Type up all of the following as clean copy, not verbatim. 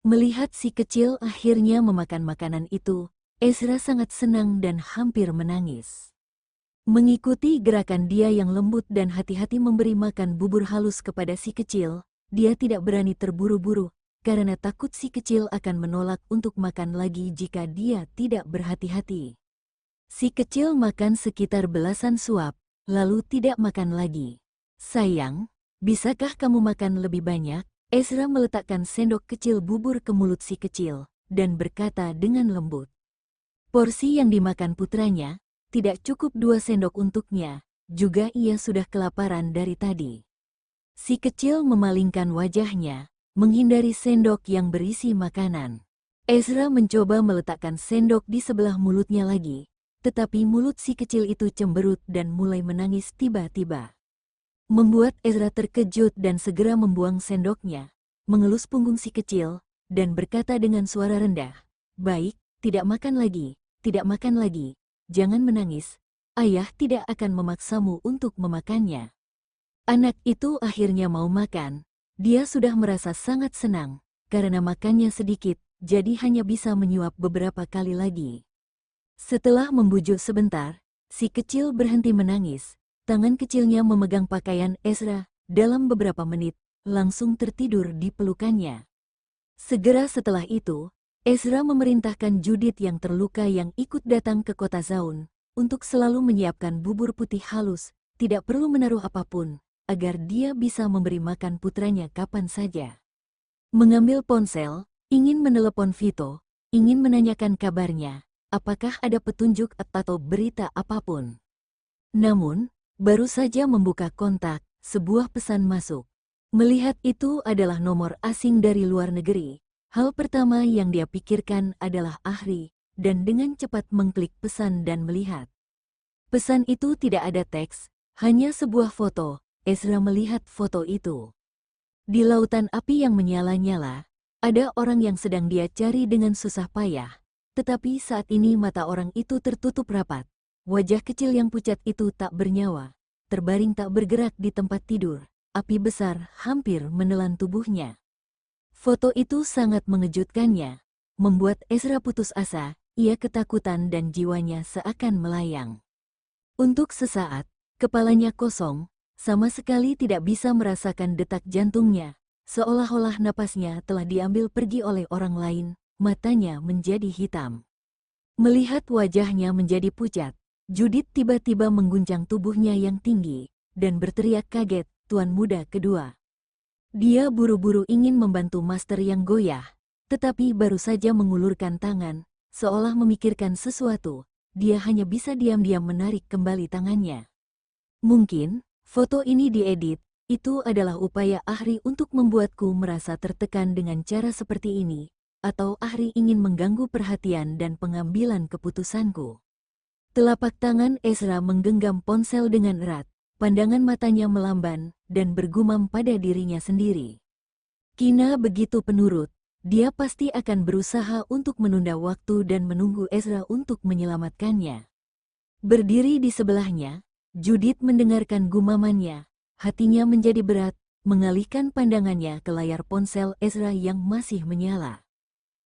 Melihat si kecil akhirnya memakan makanan itu, Ezra sangat senang dan hampir menangis. Mengikuti gerakan dia yang lembut dan hati-hati memberi makan bubur halus kepada si kecil, dia tidak berani terburu-buru, karena takut si kecil akan menolak untuk makan lagi jika dia tidak berhati-hati. Si kecil makan sekitar belasan suap, lalu tidak makan lagi. Sayang, bisakah kamu makan lebih banyak? Ezra meletakkan sendok kecil bubur ke mulut si kecil, dan berkata dengan lembut. Porsi yang dimakan putranya, tidak cukup 2 sendok untuknya, juga ia sudah kelaparan dari tadi. Si kecil memalingkan wajahnya, menghindari sendok yang berisi makanan. Ezra mencoba meletakkan sendok di sebelah mulutnya lagi, tetapi mulut si kecil itu cemberut dan mulai menangis tiba-tiba. Membuat Ezra terkejut dan segera membuang sendoknya, mengelus punggung si kecil, dan berkata dengan suara rendah, "Baik, tidak makan lagi, tidak makan lagi. Jangan menangis, ayah tidak akan memaksamu untuk memakannya." Anak itu akhirnya mau makan. Dia sudah merasa sangat senang, karena makannya sedikit, jadi hanya bisa menyuap beberapa kali lagi. Setelah membujuk sebentar, si kecil berhenti menangis. Tangan kecilnya memegang pakaian Ezra, dalam beberapa menit, langsung tertidur di pelukannya. Segera setelah itu, Ezra memerintahkan Judith yang terluka yang ikut datang ke kota Zaun, untuk selalu menyiapkan bubur putih halus, tidak perlu menaruh apapun, agar dia bisa memberi makan putranya kapan saja. Mengambil ponsel, ingin menelepon Vito, ingin menanyakan kabarnya, apakah ada petunjuk atau berita apapun. Namun, baru saja membuka kontak, sebuah pesan masuk. Melihat itu adalah nomor asing dari luar negeri. Hal pertama yang dia pikirkan adalah Ahri, dan dengan cepat mengklik pesan dan melihat. Pesan itu tidak ada teks, hanya sebuah foto. Ezra melihat foto itu. Di lautan api yang menyala-nyala, ada orang yang sedang dia cari dengan susah payah. Tetapi saat ini mata orang itu tertutup rapat. Wajah kecil yang pucat itu tak bernyawa, terbaring tak bergerak di tempat tidur. Api besar hampir menelan tubuhnya. Foto itu sangat mengejutkannya, membuat Ezra putus asa, ia ketakutan dan jiwanya seakan melayang. Untuk sesaat, kepalanya kosong, sama sekali tidak bisa merasakan detak jantungnya, seolah-olah napasnya telah diambil pergi oleh orang lain, matanya menjadi hitam. Melihat wajahnya menjadi pucat, Judith tiba-tiba mengguncang tubuhnya yang tinggi, dan berteriak kaget, "Tuan muda kedua." Dia buru-buru ingin membantu Master yang goyah, tetapi baru saja mengulurkan tangan, seolah memikirkan sesuatu, dia hanya bisa diam-diam menarik kembali tangannya. Mungkin, foto ini diedit, itu adalah upaya Ahri untuk membuatku merasa tertekan dengan cara seperti ini, atau Ahri ingin mengganggu perhatian dan pengambilan keputusanku. Telapak tangan Ezra menggenggam ponsel dengan erat. Pandangan matanya melamban, dan bergumam pada dirinya sendiri. Kina begitu penurut, dia pasti akan berusaha untuk menunda waktu dan menunggu Ezra untuk menyelamatkannya. Berdiri di sebelahnya, Judith mendengarkan gumamannya, hatinya menjadi berat, mengalihkan pandangannya ke layar ponsel Ezra yang masih menyala.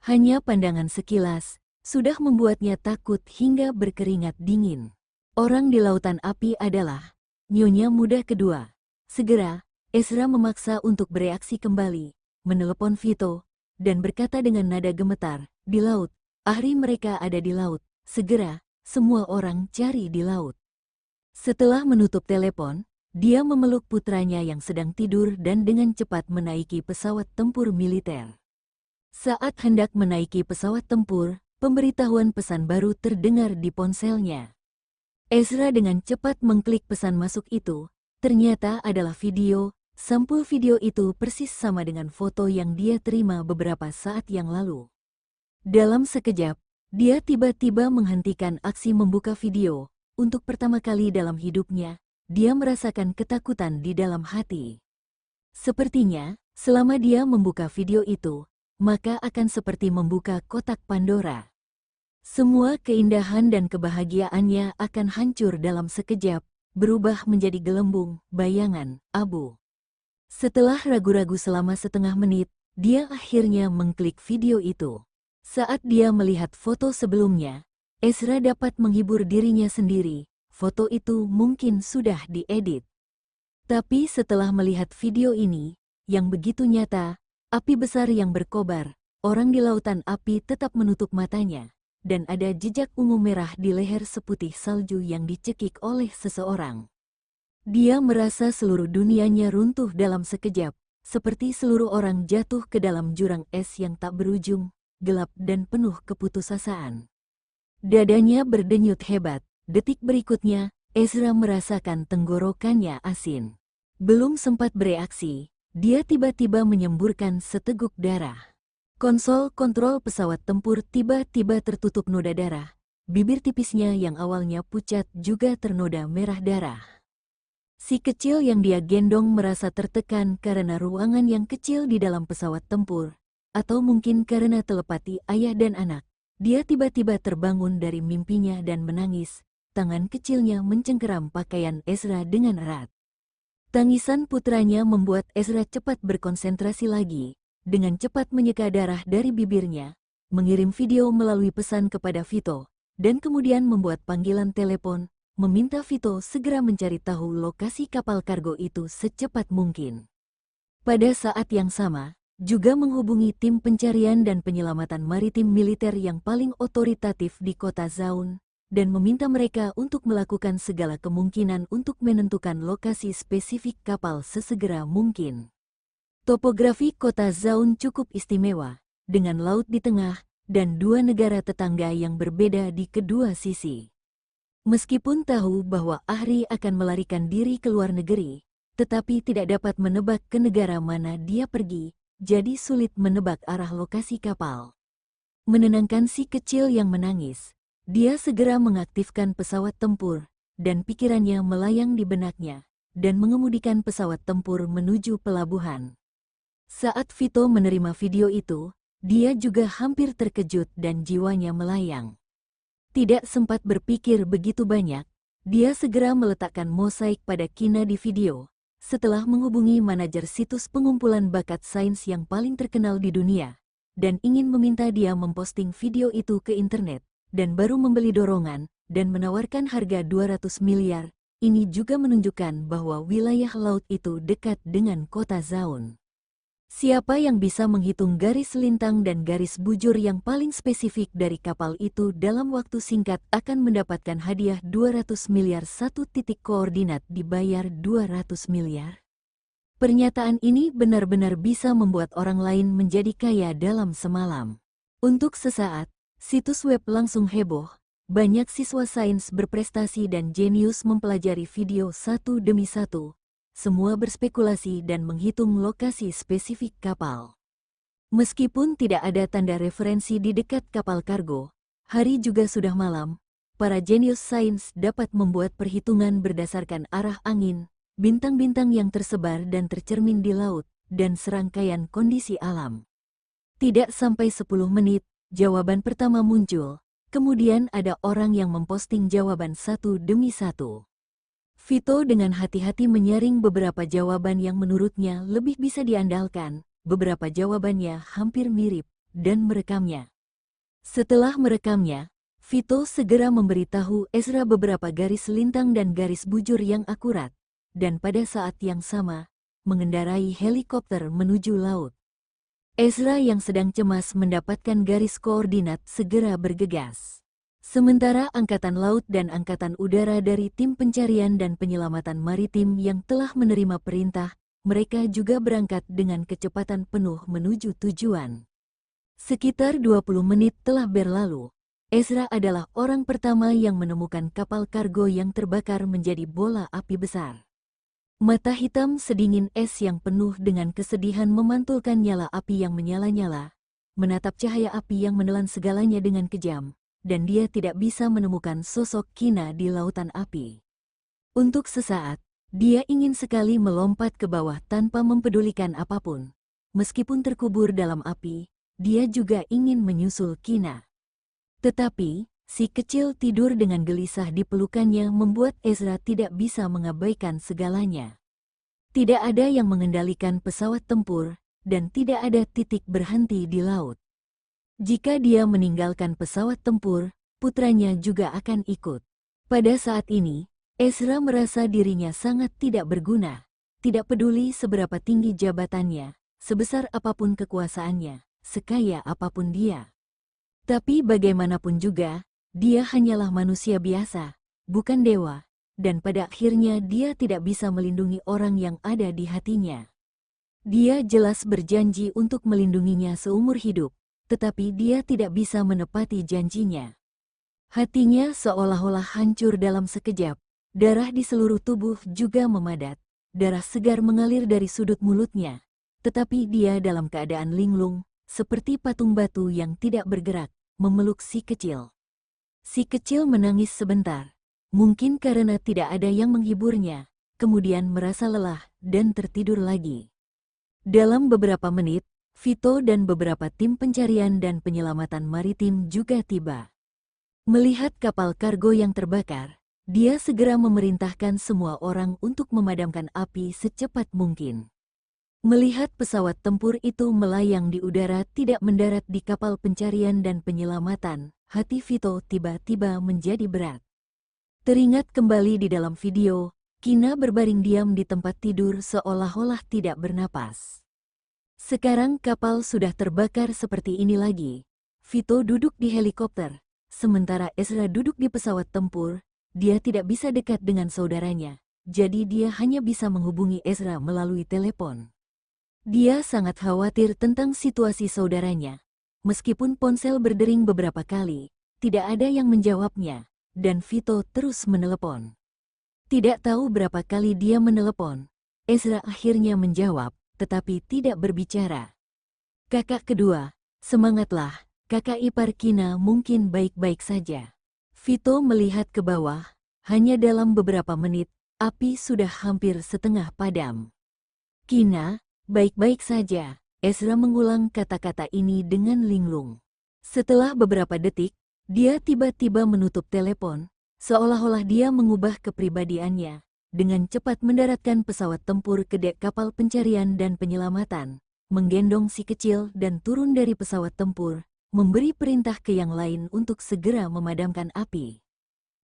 Hanya pandangan sekilas, sudah membuatnya takut hingga berkeringat dingin. Orang di lautan api adalah Nyonya muda kedua. Segera, Ezra memaksa untuk bereaksi kembali, menelepon Vito, dan berkata dengan nada gemetar, "Di laut, Ahri mereka ada di laut, segera, semua orang cari di laut." Setelah menutup telepon, dia memeluk putranya yang sedang tidur dan dengan cepat menaiki pesawat tempur militer. Saat hendak menaiki pesawat tempur, pemberitahuan pesan baru terdengar di ponselnya. Ezra dengan cepat mengklik pesan masuk itu, ternyata adalah video. Sampul video itu persis sama dengan foto yang dia terima beberapa saat yang lalu. Dalam sekejap, dia tiba-tiba menghentikan aksi membuka video. Untuk pertama kali dalam hidupnya, dia merasakan ketakutan di dalam hati. Sepertinya, selama dia membuka video itu, maka akan seperti membuka kotak Pandora. Semua keindahan dan kebahagiaannya akan hancur dalam sekejap, berubah menjadi gelembung, bayangan, abu. Setelah ragu-ragu selama setengah menit, dia akhirnya mengklik video itu. Saat dia melihat foto sebelumnya, Ezra dapat menghibur dirinya sendiri, foto itu mungkin sudah diedit. Tapi setelah melihat video ini, yang begitu nyata, api besar yang berkobar, orang di lautan api tetap menutup matanya, dan ada jejak ungu merah di leher seputih salju yang dicekik oleh seseorang. Dia merasa seluruh dunianya runtuh dalam sekejap, seperti seluruh orang jatuh ke dalam jurang es yang tak berujung, gelap dan penuh keputusasaan. Dadanya berdenyut hebat. Detik berikutnya, Ezra merasakan tenggorokannya asin. Belum sempat bereaksi, dia tiba-tiba menyemburkan seteguk darah. Konsol kontrol pesawat tempur tiba-tiba tertutup noda darah. Bibir tipisnya yang awalnya pucat juga ternoda merah darah. Si kecil yang dia gendong merasa tertekan karena ruangan yang kecil di dalam pesawat tempur, atau mungkin karena telepati ayah dan anak. Dia tiba-tiba terbangun dari mimpinya dan menangis. Tangan kecilnya mencengkeram pakaian Ezra dengan erat. Tangisan putranya membuat Ezra cepat berkonsentrasi lagi. Dengan cepat menyeka darah dari bibirnya, mengirim video melalui pesan kepada Vito, dan kemudian membuat panggilan telepon, meminta Vito segera mencari tahu lokasi kapal kargo itu secepat mungkin. Pada saat yang sama, juga menghubungi tim pencarian dan penyelamatan maritim militer yang paling otoritatif di kota Zaun, dan meminta mereka untuk melakukan segala kemungkinan untuk menentukan lokasi spesifik kapal sesegera mungkin. Topografi kota Zaun cukup istimewa, dengan laut di tengah, dan dua negara tetangga yang berbeda di kedua sisi. Meskipun tahu bahwa Ahri akan melarikan diri ke luar negeri, tetapi tidak dapat menebak ke negara mana dia pergi, jadi sulit menebak arah lokasi kapal. Menenangkan si kecil yang menangis, dia segera mengaktifkan pesawat tempur, dan pikirannya melayang di benaknya, dan mengemudikan pesawat tempur menuju pelabuhan. Saat Vito menerima video itu, dia juga hampir terkejut dan jiwanya melayang. Tidak sempat berpikir begitu banyak, dia segera meletakkan mosaik pada Kina di video, setelah menghubungi manajer situs pengumpulan bakat sains yang paling terkenal di dunia, dan ingin meminta dia memposting video itu ke internet, dan baru membeli dorongan, dan menawarkan harga 200 miliar. Ini juga menunjukkan bahwa wilayah laut itu dekat dengan kota Zaun. Siapa yang bisa menghitung garis lintang dan garis bujur yang paling spesifik dari kapal itu dalam waktu singkat akan mendapatkan hadiah 200 miliar. Satu titik koordinat dibayar 200 miliar. Pernyataan ini benar-benar bisa membuat orang lain menjadi kaya dalam semalam. Untuk sesaat, situs web langsung heboh. Banyak siswa sains berprestasi dan jenius mempelajari video satu demi satu. Semua berspekulasi dan menghitung lokasi spesifik kapal. Meskipun tidak ada tanda referensi di dekat kapal kargo, hari juga sudah malam. Para jenius sains dapat membuat perhitungan berdasarkan arah angin, bintang-bintang yang tersebar dan tercermin di laut, dan serangkaian kondisi alam. Tidak sampai 10 menit, jawaban pertama muncul. Kemudian ada orang yang memposting jawaban satu demi satu. Vito dengan hati-hati menyaring beberapa jawaban yang menurutnya lebih bisa diandalkan, beberapa jawabannya hampir mirip, dan merekamnya. Setelah merekamnya, Vito segera memberitahu Ezra beberapa garis lintang dan garis bujur yang akurat, dan pada saat yang sama, mengendarai helikopter menuju laut. Ezra yang sedang cemas mendapatkan garis koordinat segera bergegas. Sementara Angkatan Laut dan Angkatan Udara dari tim pencarian dan penyelamatan maritim yang telah menerima perintah, mereka juga berangkat dengan kecepatan penuh menuju tujuan. Sekitar 20 menit telah berlalu. Ezra adalah orang pertama yang menemukan kapal kargo yang terbakar menjadi bola api besar. Mata hitam sedingin es yang penuh dengan kesedihan memantulkan nyala api yang menyala-nyala, menatap cahaya api yang menelan segalanya dengan kejam. Dan dia tidak bisa menemukan sosok Kina di lautan api. Untuk sesaat, dia ingin sekali melompat ke bawah tanpa mempedulikan apapun. Meskipun terkubur dalam api, dia juga ingin menyusul Kina. Tetapi, si kecil tidur dengan gelisah di pelukannya membuat Ezra tidak bisa mengabaikan segalanya. Tidak ada yang mengendalikan pesawat tempur, dan tidak ada titik berhenti di laut. Jika dia meninggalkan pesawat tempur, putranya juga akan ikut. Pada saat ini, Ezra merasa dirinya sangat tidak berguna. Tidak peduli seberapa tinggi jabatannya, sebesar apapun kekuasaannya, sekaya apapun dia. Tapi bagaimanapun juga, dia hanyalah manusia biasa, bukan dewa, dan pada akhirnya dia tidak bisa melindungi orang yang ada di hatinya. Dia jelas berjanji untuk melindunginya seumur hidup, tetapi dia tidak bisa menepati janjinya. Hatinya seolah-olah hancur dalam sekejap, darah di seluruh tubuh juga memadat, darah segar mengalir dari sudut mulutnya, tetapi dia dalam keadaan linglung, seperti patung batu yang tidak bergerak, memeluk si kecil. Si kecil menangis sebentar, mungkin karena tidak ada yang menghiburnya, kemudian merasa lelah dan tertidur lagi. Dalam beberapa menit, Vito dan beberapa tim pencarian dan penyelamatan maritim juga tiba. Melihat kapal kargo yang terbakar, dia segera memerintahkan semua orang untuk memadamkan api secepat mungkin. Melihat pesawat tempur itu melayang di udara tidak mendarat di kapal pencarian dan penyelamatan, hati Vito tiba-tiba menjadi berat. Teringat kembali di dalam video, Kina berbaring diam di tempat tidur seolah-olah tidak bernapas. Sekarang kapal sudah terbakar seperti ini lagi. Vito duduk di helikopter, sementara Ezra duduk di pesawat tempur. Dia tidak bisa dekat dengan saudaranya, jadi dia hanya bisa menghubungi Ezra melalui telepon. Dia sangat khawatir tentang situasi saudaranya. Meskipun ponsel berdering beberapa kali, tidak ada yang menjawabnya, dan Vito terus menelepon. Tidak tahu berapa kali dia menelepon, Ezra akhirnya menjawab, tetapi tidak berbicara. Kakak kedua, semangatlah, kakak ipar Kina mungkin baik-baik saja. Vito melihat ke bawah, hanya dalam beberapa menit, api sudah hampir setengah padam. Kina, baik-baik saja, Ezra mengulang kata-kata ini dengan linglung. Setelah beberapa detik, dia tiba-tiba menutup telepon, seolah-olah dia mengubah kepribadiannya. Dengan cepat mendaratkan pesawat tempur ke dek kapal pencarian dan penyelamatan, menggendong si kecil dan turun dari pesawat tempur, memberi perintah ke yang lain untuk segera memadamkan api.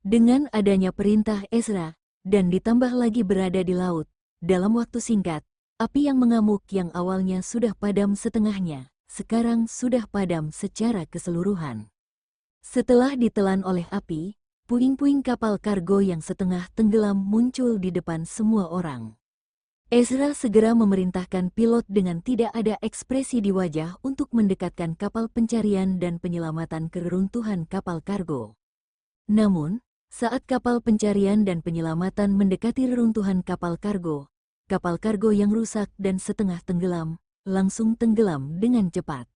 Dengan adanya perintah Ezra, dan ditambah lagi berada di laut, dalam waktu singkat, api yang mengamuk yang awalnya sudah padam setengahnya, sekarang sudah padam secara keseluruhan. Setelah ditelan oleh api, puing-puing kapal kargo yang setengah tenggelam muncul di depan semua orang. Ezra segera memerintahkan pilot dengan tidak ada ekspresi di wajah untuk mendekatkan kapal pencarian dan penyelamatan ke reruntuhan kapal kargo. Namun, saat kapal pencarian dan penyelamatan mendekati reruntuhan kapal kargo yang rusak dan setengah tenggelam, langsung tenggelam dengan cepat.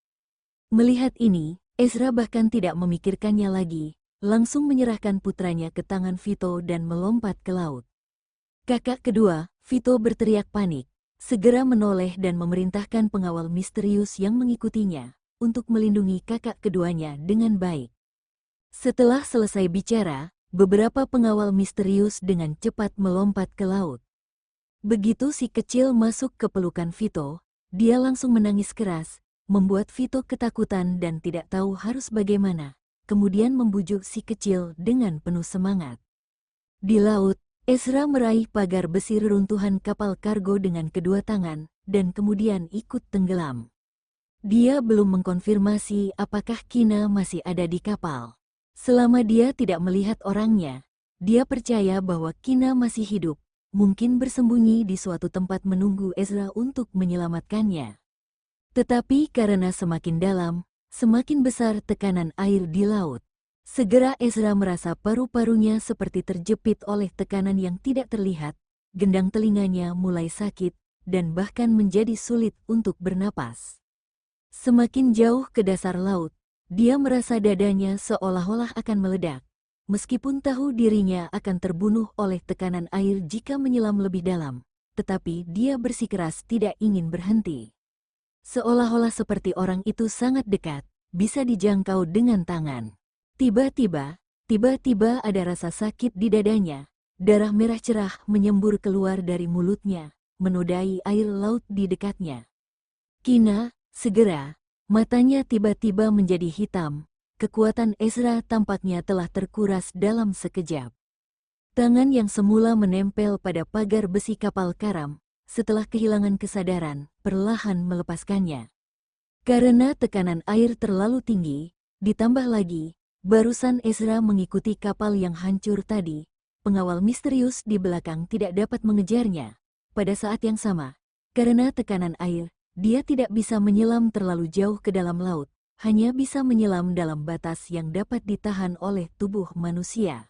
Melihat ini, Ezra bahkan tidak memikirkannya lagi, langsung menyerahkan putranya ke tangan Vito dan melompat ke laut. Kakak kedua, Vito berteriak panik, segera menoleh dan memerintahkan pengawal misterius yang mengikutinya untuk melindungi kakak keduanya dengan baik. Setelah selesai bicara, beberapa pengawal misterius dengan cepat melompat ke laut. Begitu si kecil masuk ke pelukan Vito, dia langsung menangis keras, membuat Vito ketakutan dan tidak tahu harus bagaimana. Kemudian membujuk si kecil dengan penuh semangat. Di laut, Ezra meraih pagar besi reruntuhan kapal kargo dengan kedua tangan, dan kemudian ikut tenggelam. Dia belum mengkonfirmasi apakah Kina masih ada di kapal. Selama dia tidak melihat orangnya, dia percaya bahwa Kina masih hidup, mungkin bersembunyi di suatu tempat menunggu Ezra untuk menyelamatkannya. Tetapi karena semakin dalam, semakin besar tekanan air di laut. Segera Ezra merasa paru-parunya seperti terjepit oleh tekanan yang tidak terlihat, gendang telinganya mulai sakit, dan bahkan menjadi sulit untuk bernapas. Semakin jauh ke dasar laut, dia merasa dadanya seolah-olah akan meledak, meskipun tahu dirinya akan terbunuh oleh tekanan air jika menyelam lebih dalam, tetapi dia bersikeras tidak ingin berhenti. Seolah-olah seperti orang itu sangat dekat, bisa dijangkau dengan tangan. Tiba-tiba ada rasa sakit di dadanya, darah merah cerah menyembur keluar dari mulutnya, menodai air laut di dekatnya. Kina, segera, matanya tiba-tiba menjadi hitam. Kekuatan Ezra tampaknya telah terkuras dalam sekejap. Tangan yang semula menempel pada pagar besi kapal karam, setelah kehilangan kesadaran, perlahan melepaskannya. Karena tekanan air terlalu tinggi, ditambah lagi, barusan Ezra mengikuti kapal yang hancur tadi, pengawal misterius di belakang tidak dapat mengejarnya. Pada saat yang sama, karena tekanan air, dia tidak bisa menyelam terlalu jauh ke dalam laut, hanya bisa menyelam dalam batas yang dapat ditahan oleh tubuh manusia.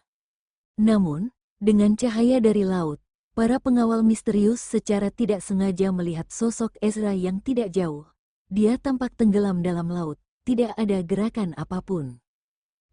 Namun, dengan cahaya dari laut, para pengawal misterius secara tidak sengaja melihat sosok Ezra yang tidak jauh. Dia tampak tenggelam dalam laut, tidak ada gerakan apapun.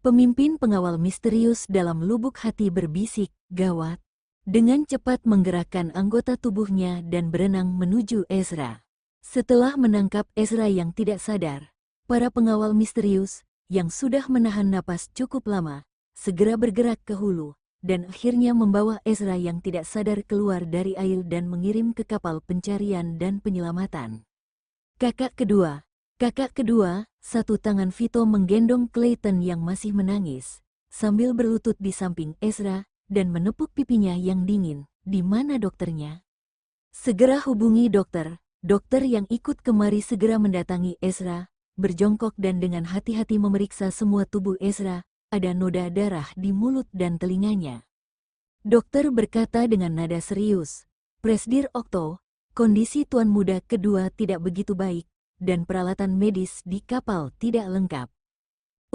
Pemimpin pengawal misterius dalam lubuk hati berbisik, gawat. Dengan cepat menggerakkan anggota tubuhnya dan berenang menuju Ezra. Setelah menangkap Ezra yang tidak sadar, para pengawal misterius, yang sudah menahan napas cukup lama, segera bergerak ke hulu, dan akhirnya membawa Ezra yang tidak sadar keluar dari air dan mengirim ke kapal pencarian dan penyelamatan. Kakak kedua, satu tangan Vito menggendong Clayton yang masih menangis, sambil berlutut di samping Ezra, dan menepuk pipinya yang dingin. Di mana dokternya? Segera hubungi dokter. Dokter yang ikut kemari segera mendatangi Ezra, berjongkok dan dengan hati-hati memeriksa semua tubuh Ezra, ada noda darah di mulut dan telinganya. Dokter berkata dengan nada serius, "Presdir Okto, kondisi tuan muda kedua tidak begitu baik, dan peralatan medis di kapal tidak lengkap.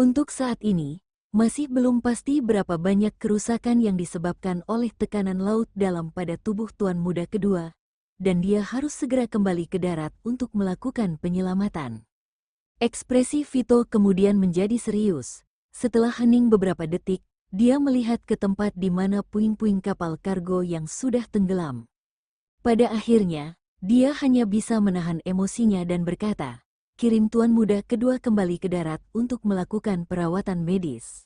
Untuk saat ini, masih belum pasti berapa banyak kerusakan yang disebabkan oleh tekanan laut dalam pada tubuh tuan muda kedua, dan dia harus segera kembali ke darat untuk melakukan penyelamatan." Ekspresi Vito kemudian menjadi serius. Setelah hening beberapa detik, dia melihat ke tempat di mana puing-puing kapal kargo yang sudah tenggelam. Pada akhirnya, dia hanya bisa menahan emosinya dan berkata, "Kirim tuan muda kedua kembali ke darat untuk melakukan perawatan medis.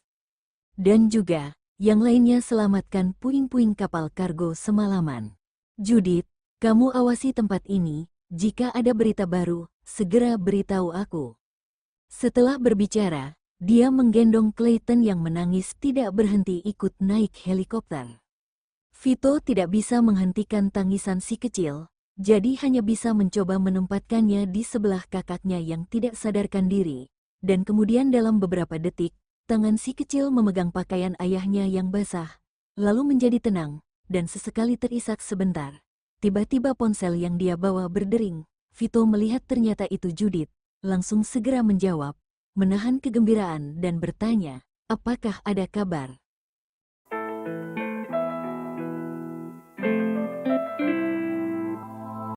Dan juga, yang lainnya selamatkan puing-puing kapal kargo semalaman. Judith, kamu awasi tempat ini, jika ada berita baru, segera beritahu aku." Setelah berbicara, dia menggendong Clayton yang menangis tidak berhenti ikut naik helikopter. Vito tidak bisa menghentikan tangisan si kecil, jadi hanya bisa mencoba menempatkannya di sebelah kakaknya yang tidak sadarkan diri, dan kemudian dalam beberapa detik, tangan si kecil memegang pakaian ayahnya yang basah, lalu menjadi tenang, dan sesekali terisak sebentar. Tiba-tiba ponsel yang dia bawa berdering. Vito melihat ternyata itu Judith, langsung segera menjawab, menahan kegembiraan dan bertanya, "Apakah ada kabar?"